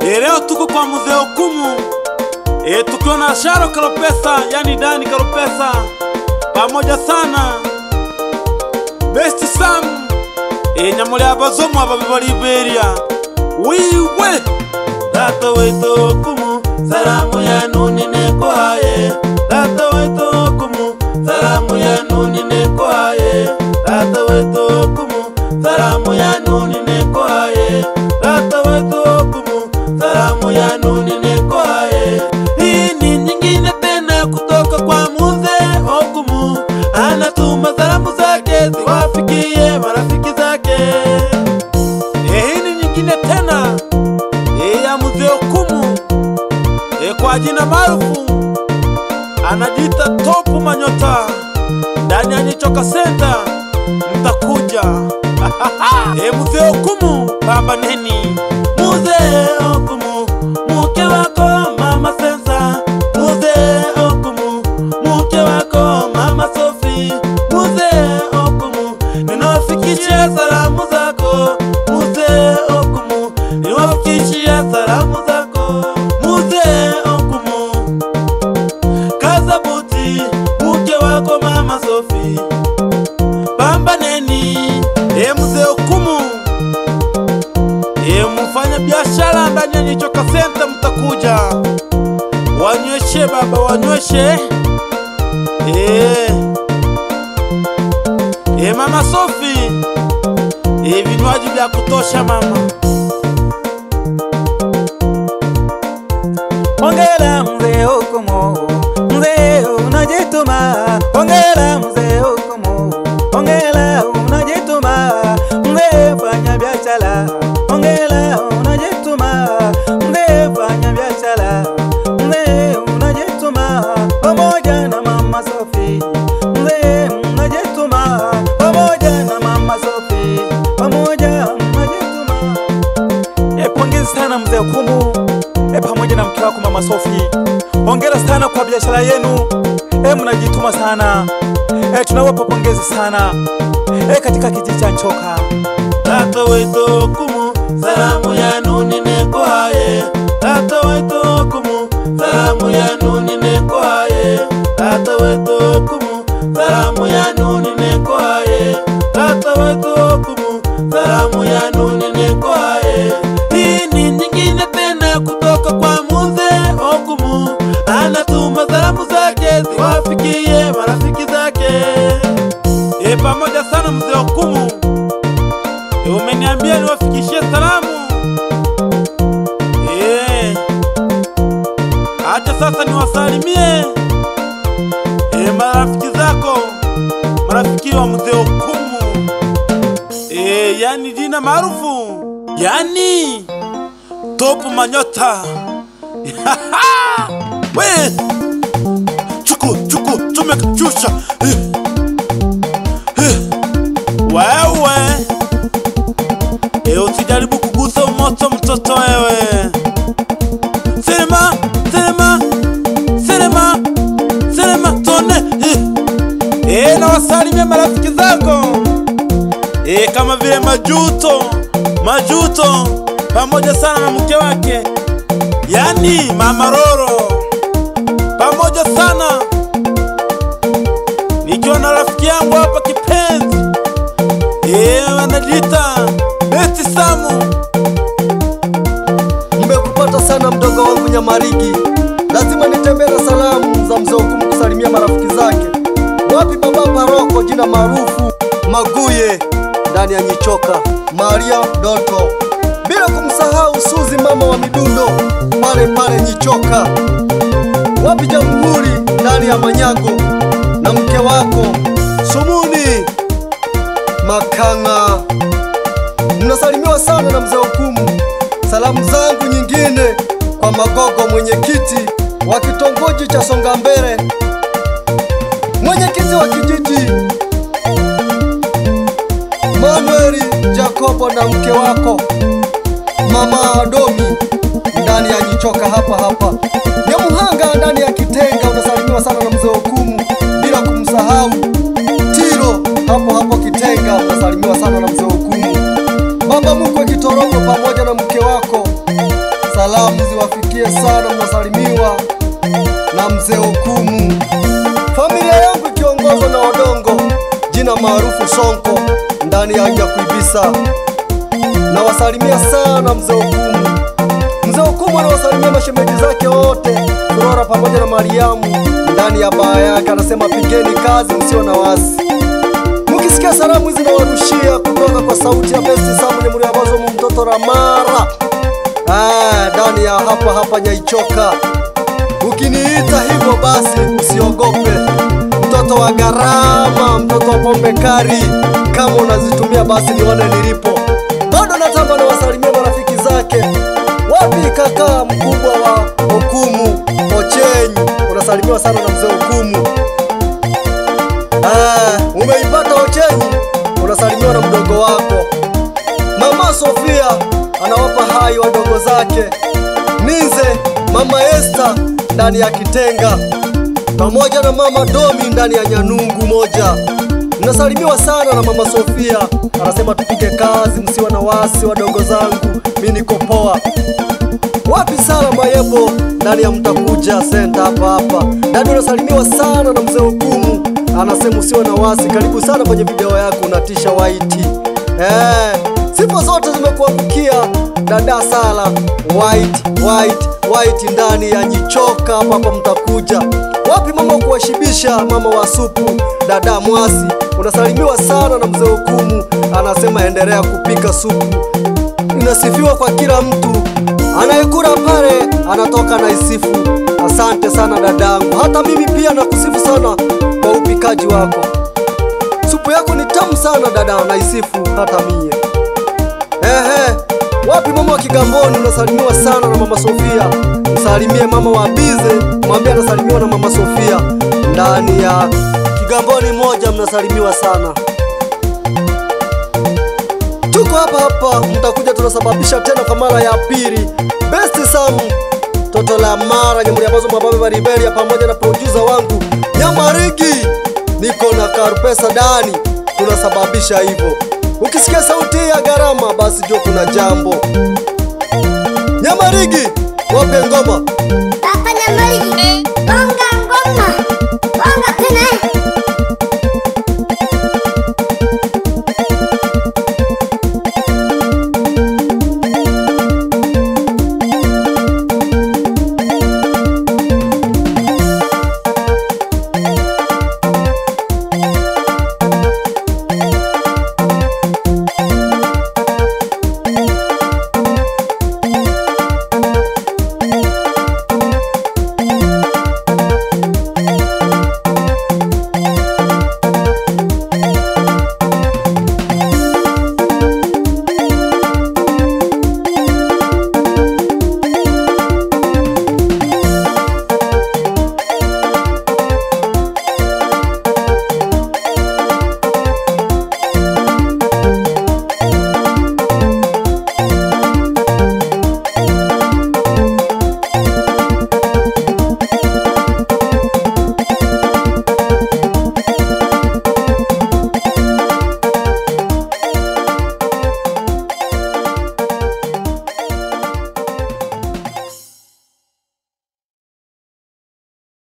Leo tuko kwa Mzee Hukumu. Tukiwa na Sharo Kalopesa, yani Dani Kalopesa. Pamoja sana Best Sam Nyamule abazomu aba Liberia. Wiwe Tato wetu Hukumu, salamu yanu ninekuhaye. Tato wetu Hukumu, salamu yanu ninekuhaye. Tato wetu Hukumu, salamu yanu ninekuhaye. Tato wetu Hukumu, salamu yanu ninekuhaye. Hii ni nyingine tena kutoka kwa Mzee Hukumu. Anatuma salamu zake ziwafikie marafiki zake. Hii ni nyingine tena ya Mzee Hukumu, kwa jina maarufu anajiita Top Manyota. Ndani ya Nyichoka Center mtakuja. Mzee Hukumu, pambaneni. Mzee Hukumu, mke wako Mama Sensa. Mzee Hukumu, mke wako Mama Sophie. Mzee Hukumu, ninawafikishia salamu zako. Mzee Hukumu, ninawafikishia salamu zako. Mzee Hukumu, Kazabuti, mke wako Mama Sophie. Pambaneni. Mzee Hukumu, mfanya biashara ndani ya Nyichoka Center mtakuja. Wanyweshe baba, wanyweshe. Mama Sophie, vinywaji vya kutosha mama. Hongera Mzee Hukumu, mzee unajituma. Hongera Mzee Hukumu, hongera unajituma. Mzee fanya biashara, hongera unajituma. Mzee fanya biashara, mzee unajituma. Pamoja na Mama Sophie, mzee unajituma. Pamoja na Mama Sophie, pamoja unajituma. Pongezi sana Mzee Hukumu, pamoja na mke wako Mama Sophie. Hongera sana kwa biashara yenu. Mnajituma sana. Tunawapa pongezi sana. Katika kijiji cha Nchoka. Tato wetu Hukumu, salamu yanu ninekuhaye. Tato wetu Hukumu, salamu yanu ninekuhaye. Tato wetu Hukumu, salamu yanu ninekuhaye. Tato wetu Hukumu, salamu yanu ninekuhaye. Hii ni nyingine tena kutoka kwa Mzee Hukumu. Anatuma salamu zake ziwafikie marafiki zake. Pamoja sana Mzee Hukumu, umeniambia niwafikishie salamu. Acha sasa niwasalimie marafiki zako, marafiki wa Mzee Hukumu. Yani jina maarufu, yani Top Manyota. We chuku chumeka chusha. Wewe usijaribu kugusa moto mtoto wewe. Selema tone. Na wasalimia marafiki zako kama vile Majuto pamoja sana na mke wake, yani Mama Roro. Pamoja sana nikiwa na rafiki yangu hapa kipenzi, anajiita Best Sam. Nimekupata sana mdogo wangu Nyamarigi. Lazima nitembee na salamu za Mzee Hukumu kusalimia marafiki zake. Wapi baba paroko jina maarufu Maguye ndani ya Nyichoka, Maria.com. Bila kumsahau Suzi mama wa midundo pale Nyichoka. Wapi Jamhuri ndani ya Manyago na mke wako Sumuni Makanga. Mnasalimiwa sana na Mzee Hukumu. Salamu zangu nyingine kwa Magogo, mwenyekiti wa kitongoji cha Songambele, mwenyekiti wa kijiji Manueli Jacobo na mke wako Mama Adomi ndani ya Nyichoka hapa. Nyamuhanga ndani ya Kitenga unasalimiwa sana na Mzee Hukumu. Bila kumsahau Tiro hapo Kitenga unasalimiwa sana na Mzee Hukumu. Baba mkwe Kitorogo pamoja pamoja na mke wako, salamu ziwafikie sana, mnasalimiwa na mzee Okumu. Familia yangu ikiongozwa na Odongo, jina maarufu Sonko, ndani ya Nyakuibisa. Na wasalimia sana mzee Okumu. Mzee Okumu anawasalimia mashemeji zake wote, Flora pamoja na Mariamu, ndani ya baa yake. Anasema pigeni kazi, msio na wasi. Mukisikia salamu hizi nawarushia kutoka kwa sauti ya Best Sam ni Muriabazo mtoto Ramara, ndani ya hapa Nyaichoka. Ukiniita hivyo basi usiogope, mtoto wa gharama, mtoto wa pombe kari. Kama unazitumia basi nione nilipo. Bado natamba na wasalimia marafiki zake. Wapi kaka mkubwa wa Okumu, Ochenyi, unasalimiwa sana na mzee Okumu. Umeipata Ochenyi, unasalimiwa na mdogo wako. Mama Sofia anawapa hai wadogo zake. Ninze, mama Esther ndani ya Kitenga, pamoja na mama Domi ndani ya Nyanungu moja. Mnasalimiwa sana na mama Sofia, anasema tupige kazi, msiwe na wasi wadogo zangu, mimi niko poa. Wapi Sala Mayebo ndani ya Mtakuja Center hapa. Dada unasalimiwa sana na mzee Okumu, anasema usiwe na wasi. Karibu sana kwenye video yako, unatisha White. Sifa zote zimekuangukia dada Sala White ndani ya Nyichoka hapa Mtakuja. Wapi mama kuwashibisha, mama wa supu, dada Mwasi, unasalimiwa sana na mzee Okumu, anasema endelea kupika supu. Inasifiwa kwa kila mtu, anayekula pale anatoka na isifu. Asante sana dadangu, hata mimi pia nakusifu sana kwa upikaji wako. Supu yako ni tamu sana dada, na isifu hata mie. Wapi mama wa Kigamboni, unasalimiwa sana na mama Sofia. Msalimie mama wa Bize, mwambie anasalimiwa na mama Sofia. Ndani ya Kigamboni moja mnasalimiwa sana. Tuko hapa Mtakuja, tunasababisha tena kwa mara ya pili. Best Sam Toto la Mara Nyamuriabazo Mababe Bariberia, pamoja na producer wangu Nyamarigi, niko na Karpesa Dani, tunasababisha hivyo. Ukisikia sauti ya gharama basi jua kuna jambo. Nyamarigi, wape ngoma.